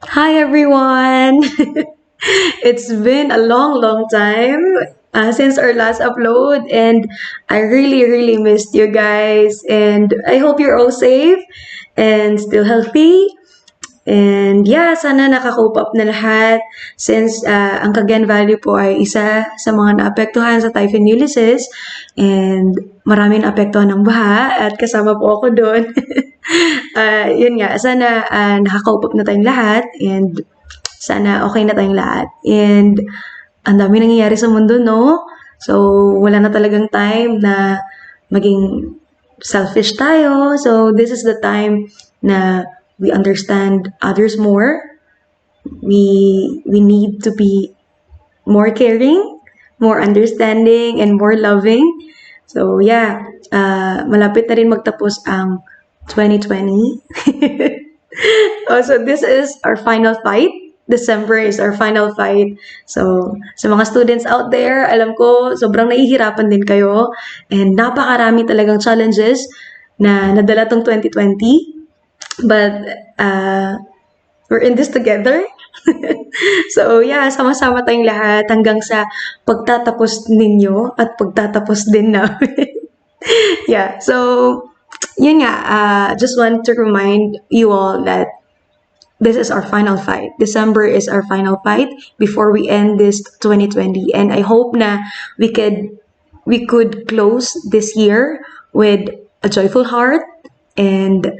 Hi everyone! It's been a long time since our last upload, and I really missed you guys. And I hope you're all safe and still healthy. And yeah, sana naka-cope up na lahat since ang Cagayan Valley po ay isa sa mga naapektuhan sa Typhoon Ulysses and maraming naapektuhan ng baha at kasama po ako doon. Yun nga, sana naka-cope up na tayong lahat and sana okay na tayong lahat. And ang dami nangyayari sa mundo, no? So, wala na talagang time na maging selfish tayo. So, this is the time na we understand others more. We need to be more caring, more understanding, and more loving. So, yeah, malapit na rin magtapos ang 2020. So, this is our final fight. December is our final fight. So, sa mga students out there, alam ko, sobrang nahihirapan din kayo. And napakarami talagang challenges na nadala tong 2020. But, we're in this together. So, yeah, sama-sama tayong lahat hanggang sa pagtatapos ninyo at pagtatapos din namin. Yeah, so, yun nga, just want to remind you all that this is our final fight. December is our final fight before we end this 2020. And I hope na we could close this year with a joyful heart and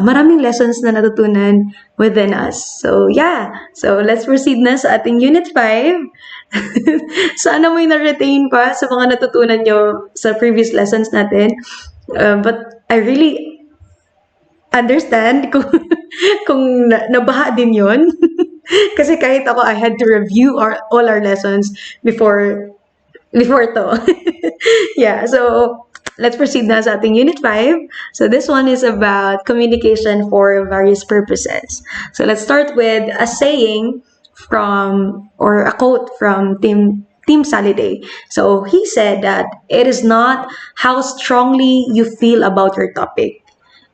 maraming lessons na natutunan within us. So yeah, so let's proceed na sa ating Unit 5. Sana may na-retain pa sa mga natutunan nyo sa previous lessons natin. But I really understand kung nabaha din yon. Kasi kahit ako, I had to review all our lessons before to. Yeah, so let's proceed na sa ating Unit 5. So this one is about communication for various purposes. So let's start with a saying or a quote from Tim Saliday. So he said that it is not how strongly you feel about your topic.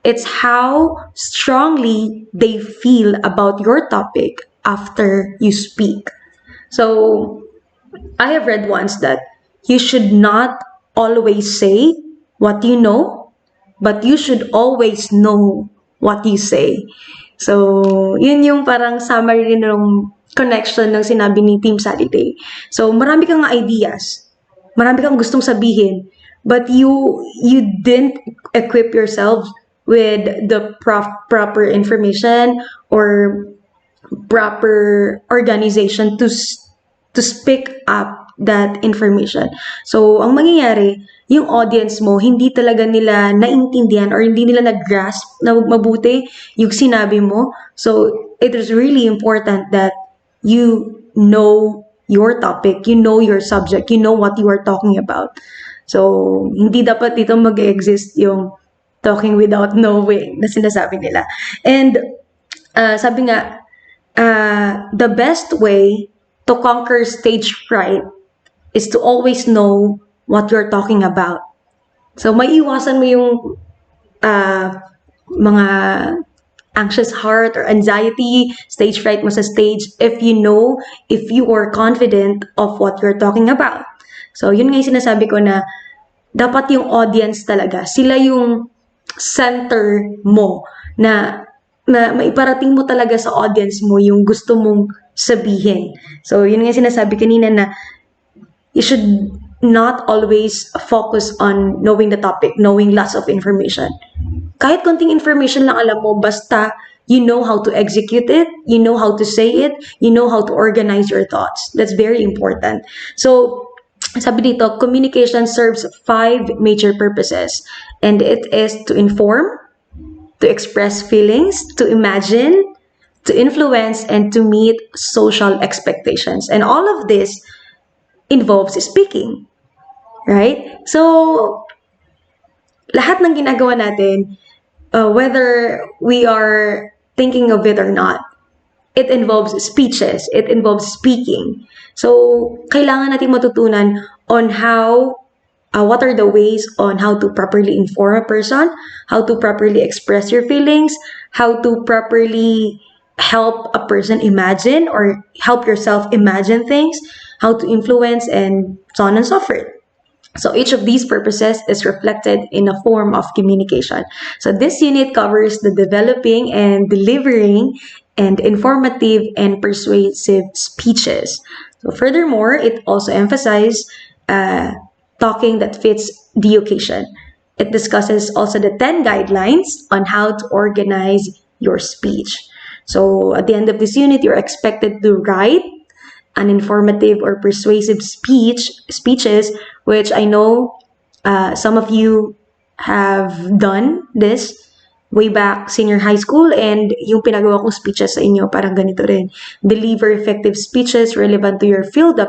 It's how strongly they feel about your topic after you speak. So, I have read once that you should not always say what you know, but you should always know what you say. So, yun yung parang summary ng connection ng sinabi ni Team Saturday. So, marami kang ideas. Marami kang gustong sabihin. But you didn't equip yourself with the proper information or proper organization to speak up that information. So, ang mangyayari, yung audience mo, hindi talaga nila naintindihan or hindi nila nag-grasp na mabuti yung sinabi mo. So, it is really important that you know your topic, you know your subject, you know what you are talking about. So, hindi dapat dito mag-exist yung talking without knowing na sinasabi nila. And sabi nga, the best way to conquer stage fright is to always know what you're talking about. So, maiiwasan mo yung mga anxious heart or anxiety, stage fright mo sa stage if you are confident of what you're talking about. So, yun nga yung sinasabi ko na dapat yung audience talaga, sila yung center mo na maiparating mo talaga sa audience mo yung gusto mong sabihin. So, yun nga sinasabi kanina na you should not always focus on knowing the topic, knowing lots of information. Kahit konting information lang alam mo, basta you know how to execute it, you know how to say it, you know how to organize your thoughts. That's very important. So, sabi dito, communication serves 5 major purposes. And it is to inform, to express feelings, to imagine, to influence, and to meet social expectations. And all of this involves speaking. Right? So, lahat ng ginagawa natin, whether we are thinking of it or not, it involves speeches, it involves speaking. So, kailangan natin matutunan on what are the ways on how to properly inform a person, how to properly express your feelings, how to properly help a person imagine or help yourself imagine things, how to influence, and so on and so forth. So each of these purposes is reflected in a form of communication. So this unit covers the developing and delivering and informative and persuasive speeches. So furthermore, it also emphasizes talking that fits the occasion. It discusses also the 10 guidelines on how to organize your speech. So at the end of this unit, you're expected to write an informative or persuasive speeches, which I know some of you have done this way back senior high school, and yung pinagawa kong speeches sa inyo parang ganito rin. Deliver effective speeches relevant to your field of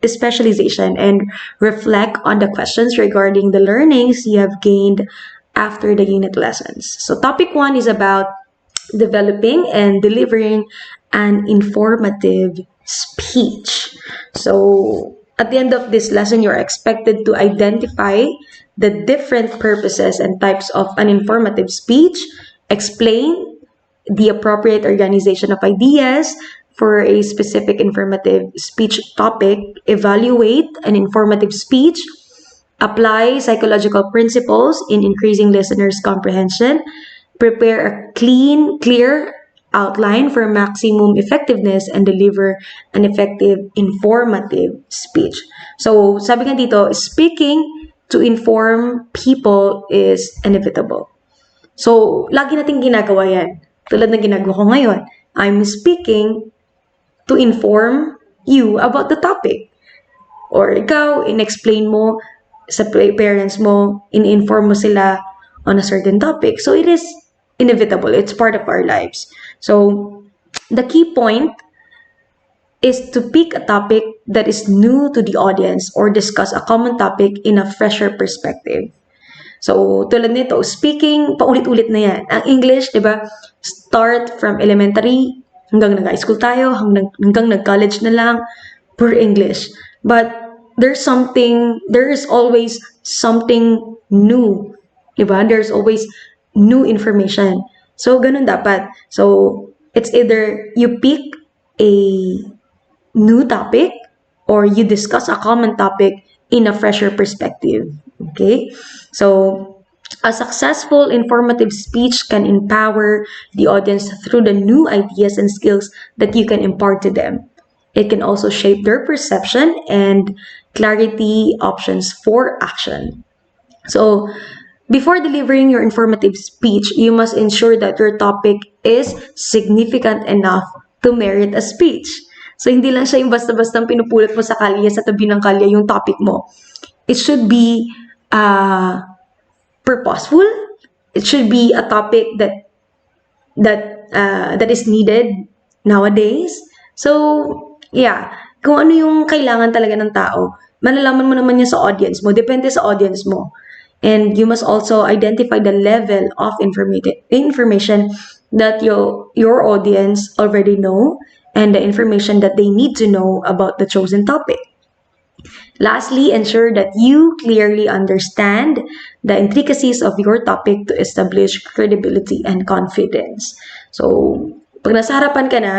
specialization and reflect on the questions regarding the learnings you have gained after the unit lessons. So topic 1 is about developing and delivering an informative speech. So at the end of this lesson, you're expected to identify the different purposes and types of an informative speech, explain the appropriate organization of ideas for a specific informative speech topic, evaluate an informative speech, apply psychological principles in increasing listeners' comprehension, prepare a clear outline for maximum effectiveness, and deliver an effective, informative speech. So, sabi nga dito, speaking to inform people is inevitable. So, lagi nating ginagawa yan. Tulad ng ginagawa ko ngayon. I'm speaking to inform you about the topic. Or ikaw, in-explain mo sa parents mo, in-inform mo sila on a certain topic. So, it is inevitable. It's part of our lives. So, the key point is to pick a topic that is new to the audience or discuss a common topic in a fresher perspective. So, tulad nito, speaking, paulit-ulit na yan. Ang English, di ba, start from elementary, hanggang nag-high school tayo, hanggang nag-college na lang, pure English. But, there is always something new. Di ba? There's always new information. So, ganun dapat. So, it's either you pick a new topic or you discuss a common topic in a fresher perspective. Okay? So, a successful informative speech can empower the audience through the new ideas and skills that you can impart to them. It can also shape their perception and clarity options for action. So, before delivering your informative speech, you must ensure that your topic is significant enough to merit a speech. So, hindi lang siya yung basta-bastang pinupulot mo sa kalye, sa tabi ng kalye yung topic mo. It should be purposeful. It should be a topic that is needed nowadays. So, yeah, kung ano yung kailangan talaga ng tao, malalaman mo naman yan sa audience mo. Depende sa audience mo. And you must also identify the level of information that your audience already know and the information that they need to know about the chosen topic. Lastly, ensure that you clearly understand the intricacies of your topic to establish credibility and confidence. So, pag nasa harapan ka na,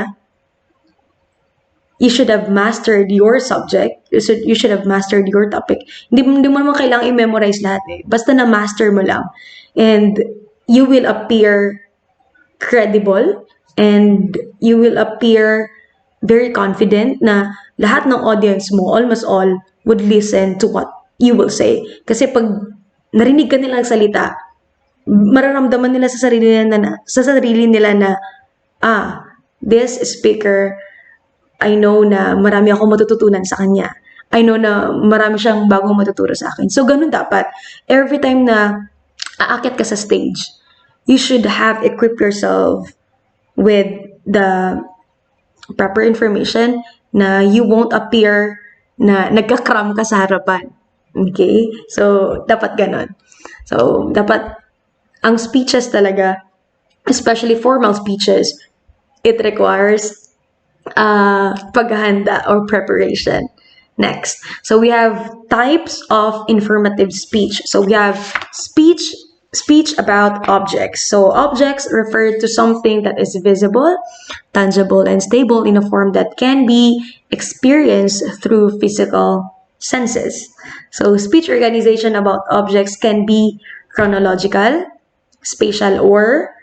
you should have mastered your subject. You should have mastered your topic. Hindi mo naman kailangang i-memorize lahat eh. Basta na-master mo lang. And you will appear credible and you will appear very confident na lahat ng audience mo, almost all, would listen to what you will say. Kasi pag narinig ka nilang salita, mararamdaman nila sa sarili nila na, this speaker, I know na marami akong matututunan sa kanya. I know na marami siyang bagong matuturo sa akin. So, ganun dapat. Every time na aakyat ka sa stage, you should have equipped yourself with the proper information na you won't appear na nagkakram ka sa harapan. Okay? So, dapat ganun. So, dapat ang speeches talaga, especially formal speeches, it requires paghahanda or preparation. Next. So we have types of informative speech. So we have speech speech about objects. So objects refer to something that is visible, tangible, and stable in a form that can be experienced through physical senses. So speech organization about objects can be chronological, spatial, or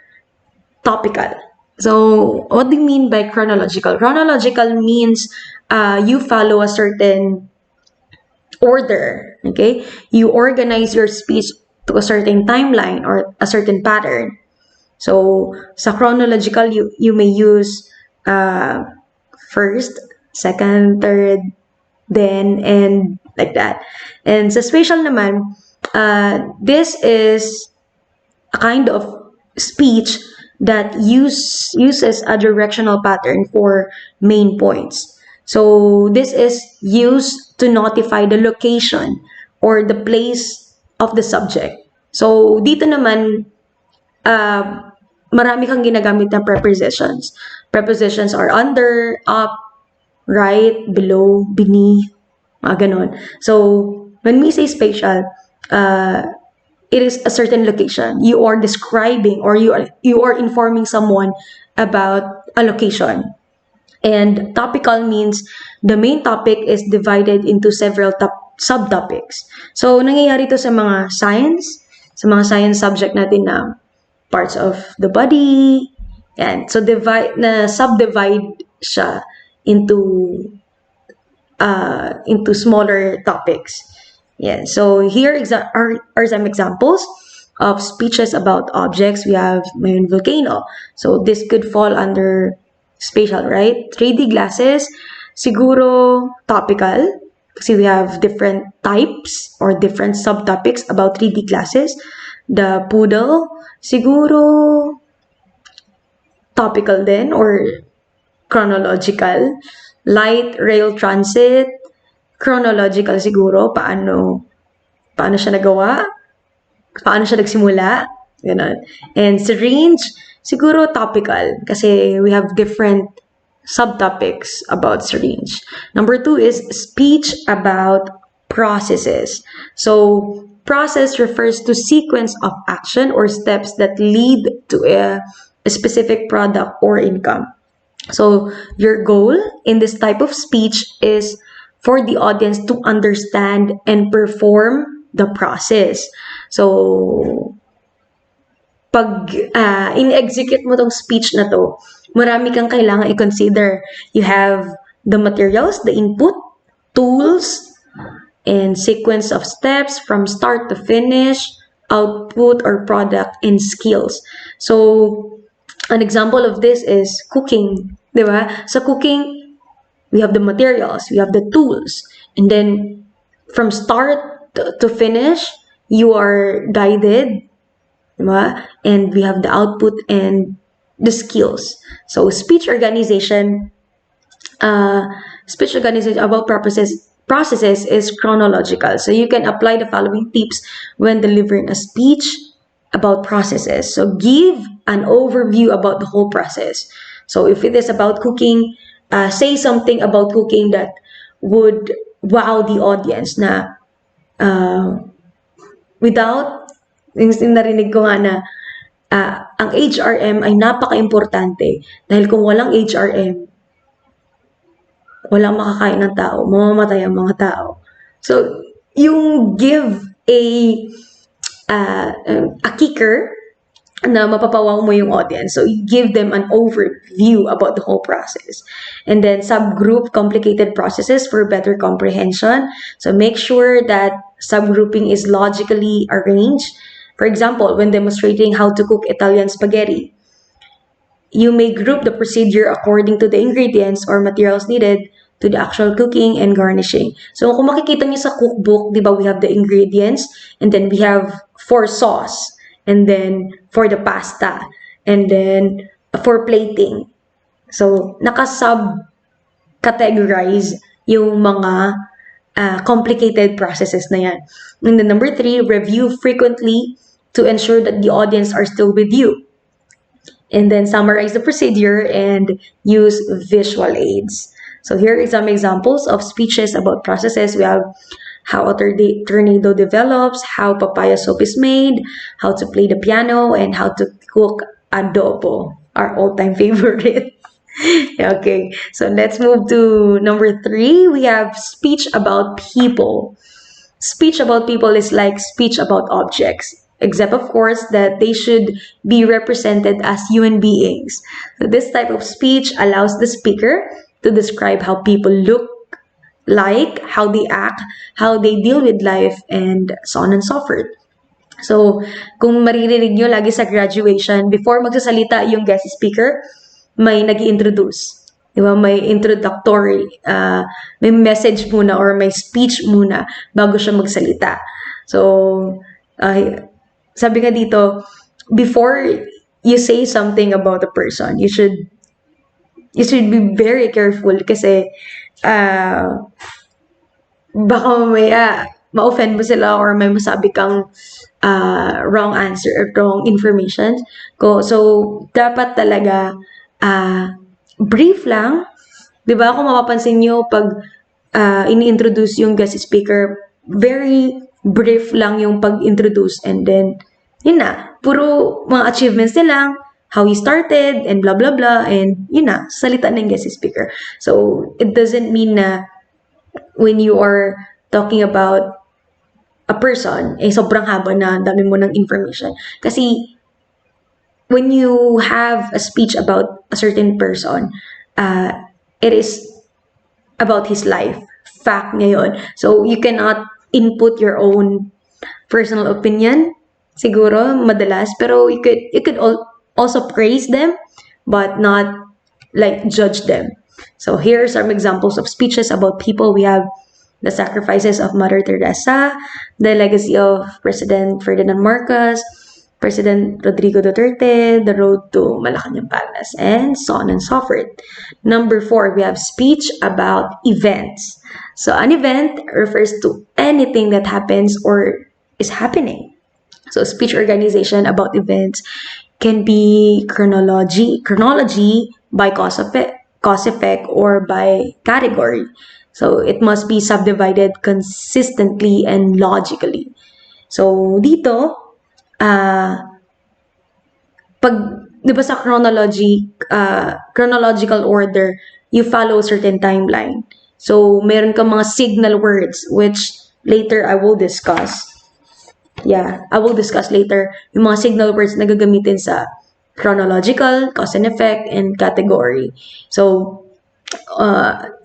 topical. So what do you mean by chronological? Chronological means you follow a certain order, okay? You organize your speech to a certain timeline or a certain pattern. So, sa chronological, you may use first, second, third, then, and like that. And sa spatial naman, this is a kind of speech that uses a directional pattern for main points. So this is used to notify the location or the place of the subject. So dito naman, marami kang ginagamit na prepositions. Prepositions are under, up, right, below, beneath, mga ganon. So when we say spatial, it is a certain location. You are describing or you are informing someone about a location. And topical means the main topic is divided into several subtopics. So nangyayari to sa mga science subject natin na parts of the body. Yan. So subdivide siya into smaller topics. Yeah, so here are some examples of speeches about objects. We have may volcano. So this could fall under spatial, right? 3D glasses, siguro topical. Kasi we have different types or different subtopics about 3D glasses. The poodle, siguro topical din or chronological. Light rail transit, chronological siguro, paano siya nagawa, paano siya nagsimula, ganun. And syringe, siguro topical, kasi we have different subtopics about syringe. Number 2 is speech about processes. So, process refers to sequence of action or steps that lead to a specific product or income. So, your goal in this type of speech is for the audience to understand and perform the process. So, pag in-execute mo tong speech na to, marami kang kailangan i-consider. You have the materials, the input, tools, and sequence of steps from start to finish, output or product, and skills. So, an example of this is cooking, di ba? Sa cooking, we have the materials, we have the tools, and then from start to finish, you are guided, diba? And we have the output and the skills. So speech organization about processes is chronological. So you can apply the following tips when delivering a speech about processes. So give an overview about the whole process. So if it is about cooking, say something about cooking that would wow the audience na without, yung narinig ko nga na ang HRM ay napaka-importante dahil kung walang HRM, walang makakain ng tao, mamamatay ang mga tao. So, yung give a kicker na mapapawaw mo yung audience. So, you give them an overview about the whole process. And then, subgroup complicated processes for better comprehension. So, make sure that subgrouping is logically arranged. For example, when demonstrating how to cook Italian spaghetti, you may group the procedure according to the ingredients or materials needed to the actual cooking and garnishing. So, kung makikita niyo sa cookbook, di ba, we have the ingredients, and then we have for sauce, and then for the pasta, and then for plating. So, naka-sub-categorize yung mga complicated processes na yan. And then number 3, review frequently to ensure that the audience are still with you. And then summarize the procedure and use visual aids. So here are some examples of speeches about processes. We have how a tornado develops, how papaya soup is made, how to play the piano, and how to cook adobo, our all-time favorite. Okay, so let's move to number 3. We have speech about people. Speech about people is like speech about objects, except of course that they should be represented as human beings. So this type of speech allows the speaker to describe how people look like, how they act, how they deal with life, and so on and so forth. So, kung maririnig nyo lagi sa graduation, before magsasalita yung guest speaker, may nag-introduce. Di ba? May introductory, may message muna or may speech muna bago siya magsalita. So, sabi nga dito, before you say something about a person, you should be very careful kasi baka mamaya ma-offend mo sila or may masabi kang wrong answer or wrong information. So, dapat talaga brief lang. Diba? Kung mapapansin nyo, pag ini-introduce yung guest speaker, very brief lang yung pag-introduce and then, yun na, puro mga achievements nila, how he started, and blah, blah, blah, and yun na, salita ng guest speaker. So, it doesn't mean na when you are talking about a person, sobrang haba na, dami mo ng information. Kasi, when you have a speech about a certain person, it is about his life, fact ngayon. So, you cannot input your own personal opinion, siguro, madalas, pero you could also praise them, but not, like, judge them. So, here are some examples of speeches about people. We have the sacrifices of Mother Teresa, the legacy of President Ferdinand Marcos, President Rodrigo Duterte, the road to Malacanang Palace, and so on and so forth. Number 4, we have speech about events. So an event refers to anything that happens or is happening. So speech organization about events can be chronology by cause effect, or by category. So it must be subdivided consistently and logically. So dito, pag, di ba sa chronological order, you follow a certain timeline. So, meron ka mga signal words, which later I will discuss. Yeah, I will discuss later yung mga signal words na gagamitin sa chronological, cause and effect, and category. So,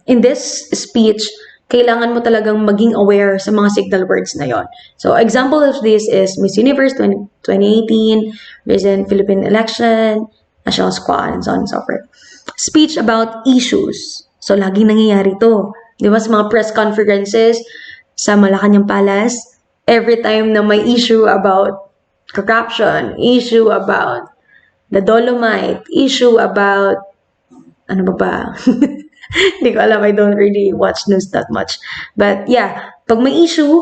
in this speech, kailangan mo talagang maging aware sa mga signal words na yon. So, example of this is Miss Universe 2018, recent Philippine election, national squad, and so on and so forth. Speech about issues. So, laging nangyayari to. Di ba sa mga press conferences sa Malacanang Palace, every time na may issue about corruption, issue about the Dolomite, issue about, ano ba ba? Hindi ko alam, I don't really watch news that much. But yeah, pag may issue,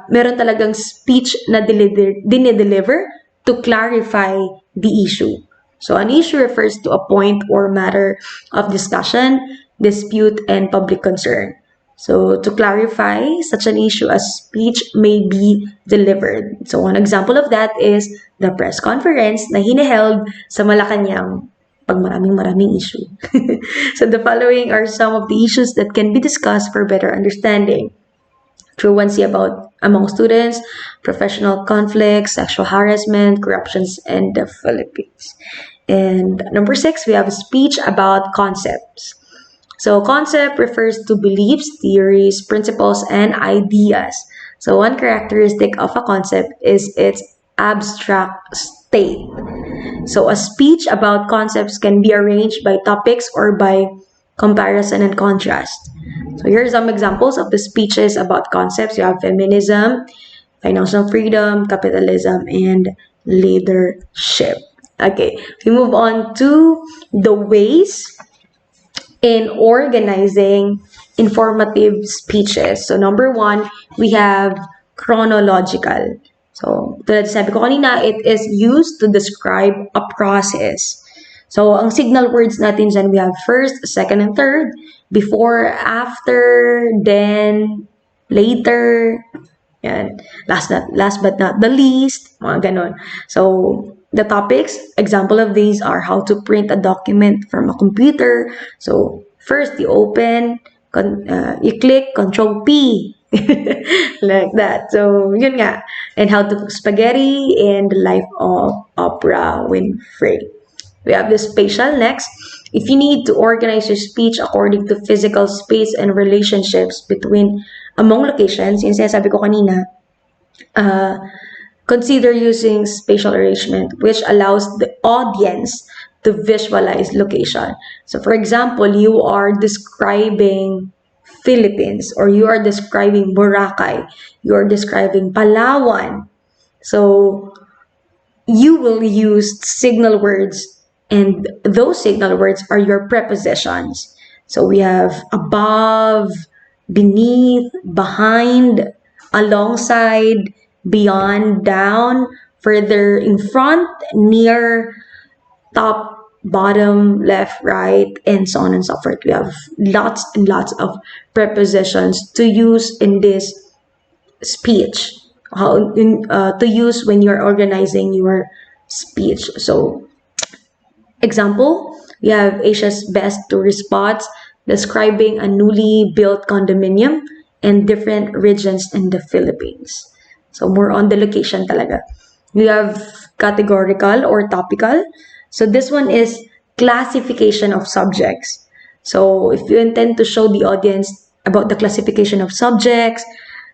meron talagang speech na dinideliver to clarify the issue. So an issue refers to a point or matter of discussion, dispute, and public concern. So to clarify such an issue, a speech may be delivered. So one example of that is the press conference na hiniheld sa Malacanang pag maraming issue. So the following are some of the issues that can be discussed for better understanding. Truancy among students, professional conflicts, sexual harassment, corruptions in the Philippines. And number 6, we have a speech about concepts. So concept refers to beliefs, theories, principles, and ideas. So one characteristic of a concept is its abstract state. So a speech about concepts can be arranged by topics or by comparison and contrast. So here are some examples of the speeches about concepts. You have feminism, financial freedom, capitalism, and leadership. Okay, we move on to the ways in organizing informative speeches. So number 1, we have chronological. So, tulad sabi ko kanina, it is used to describe a process. So, ang signal words natin dyan, we have first, second, and third, before, after, then, later, yan. Last but not the least, mga ganon. So, the topics, example of these are how to print a document from a computer. So, first you open, you click Control P, like that. So, yun nga. And how to cook spaghetti and the life of Oprah Winfrey. We have the spatial next. If you need to organize your speech according to physical space and relationships between among locations, yung sinasabi ko kanina, consider using spatial arrangement, which allows the audience to visualize location. So for example, you are describing Philippines, or you are describing Boracay, you are describing Palawan. So you will use signal words, and those signal words are your prepositions. So we have above, beneath, behind, alongside, beyond, down, further in front, near, top, bottom, left, right, and so on and so forth. We have lots and lots of prepositions to use in this speech, to use when you're organizing your speech. So, example, we have Asia's best tourist spots, describing a newly built condominium and different regions in the Philippines. So, more on the location talaga. We have categorical or topical. So, this one is classification of subjects. So, if you intend to show the audience about the classification of subjects,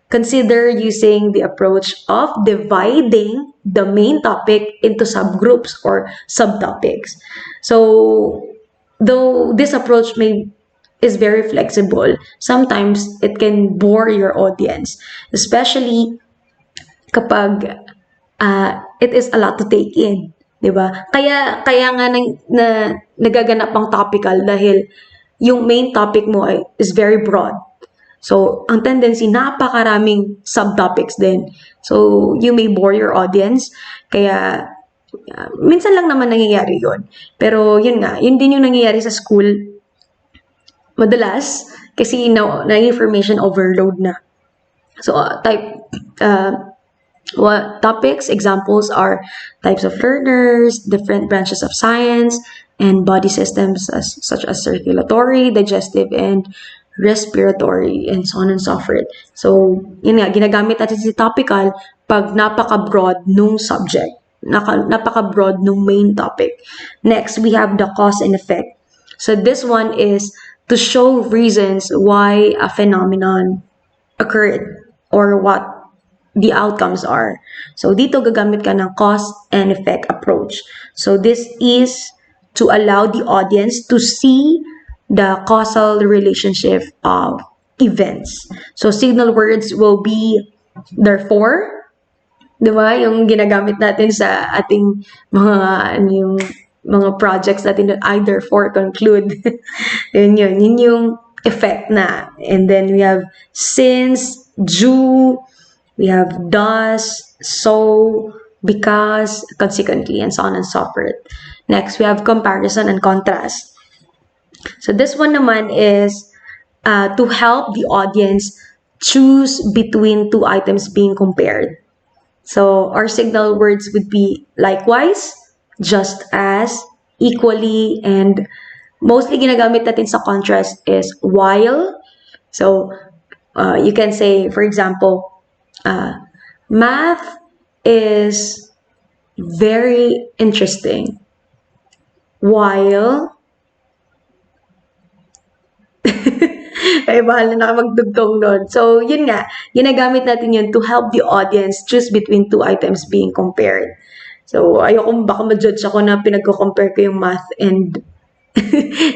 consider using the approach of dividing the main topic into subgroups or subtopics. So, though this approach is very flexible, sometimes it can bore your audience, especially kapag it is a lot to take in, 'di ba? Kaya nga nagaganap ang topical dahil yung main topic mo is very broad. So, ang tendency, napakaraming subtopics din. So, you may bore your audience. Kaya, minsan lang naman nangyayari yun. Pero, yun nga, yun din yung nangyayari sa school. Madalas, kasi na-information overload na. So, topics, examples are types of learners, different branches of science, and body systems such as circulatory, digestive, and respiratory, and so on and so forth. So, yun nga, ginagamit natin si topical pag napaka-broad nung subject, napaka-broad nung main topic. Next, we have the cause and effect. So, this one is to show reasons why a phenomenon occurred or what the outcomes are. So, dito gagamit ka ng cause and effect approach. So, this is to allow the audience to see the causal relationship of events. So, signal words will be therefore, di ba? Yung ginagamit natin sa ating yung mga projects natin, I therefore conclude. Yun yung effect na. And then we have since, due, we have thus, so, because, consequently, and so on and so forth. Next, we have comparison and contrast. So this one naman is to help the audience choose between two items being compared. So our signal words would be likewise, just as, equally, and mostly ginagamit natin sa contrast is while. So you can say, for example, math is very interesting, while ay, bahala na ka magdugtong nun. So, yun nga, ginagamit natin yun to help the audience choose between two items being compared. So, ayoko baka ma-judge ako na pinagko-compare ko yung math and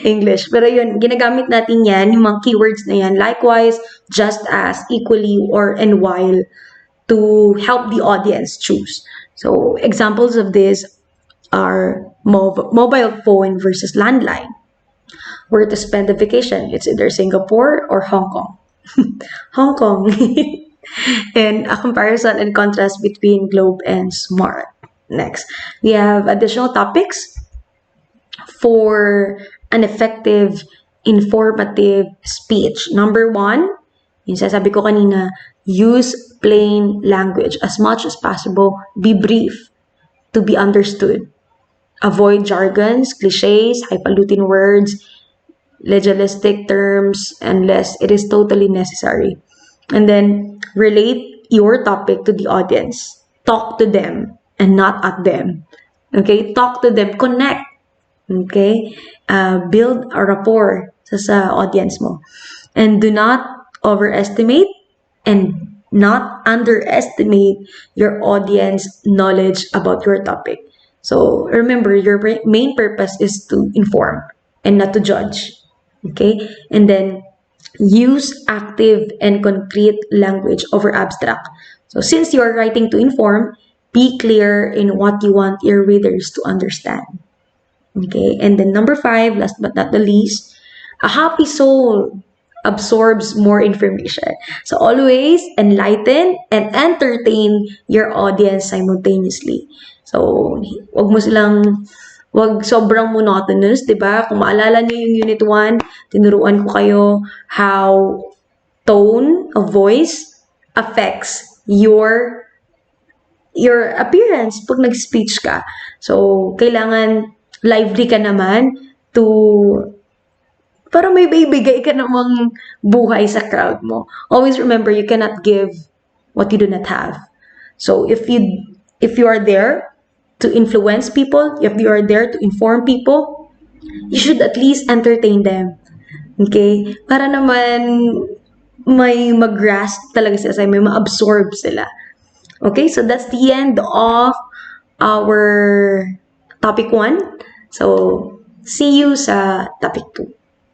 English. Pero yun, ginagamit natin yan, yung mga keywords na yan, likewise, just as, equally, or and while, to help the audience choose. So, examples of this are mobile phone versus landline. Where to spend the vacation. It's either Singapore or Hong Kong. Hong Kong. And a comparison and contrast between globe and smart. Next, we have additional topics for an effective, informative speech. Number one, Yung sasabi ko kanina, use plain language as much as possible. Be brief to be understood. Avoid jargons, cliches, highfalutin words, legalistic terms, unless it is totally necessary. And then relate your topic to the audience. Talk to them and not at them. Okay? Talk to them. Connect. Okay? Build a rapport sa audience mo. And do not overestimate and not underestimate your audience knowledge about your topic. So remember, your main purpose is to inform and not to judge. Okay? And then use active and concrete language over abstract. So since you are writing to inform, be clear in what you want your readers to understand. Okay? And then number 5, last but not the least, a happy soul absorbs more information. So always enlighten and entertain your audience simultaneously. So wag sobrang monotonous, 'di ba? Kung maalala niyo yung Unit 1, tinuruan ko kayo how tone of voice affects your appearance pag nag-speech ka. So, kailangan lively ka naman to para may bibigay ka namang buhay sa crowd mo. Always remember, you cannot give what you do not have. So, if you are there to influence people, if you are there to inform people, you should at least entertain them. Okay? Para naman may mag-grasp talaga sila, may ma-absorb sila. Okay? So, that's the end of our topic 1. So, see you sa topic 2.